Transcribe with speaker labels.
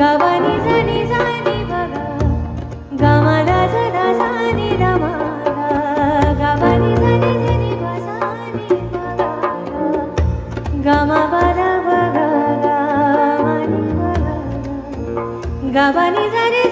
Speaker 1: गवनी जनी जानी बगा गमदा जदा जानी दमा गवनी जनी जनी बसानी बगा गमा बदा बगा गमनी बगा गवनी जनी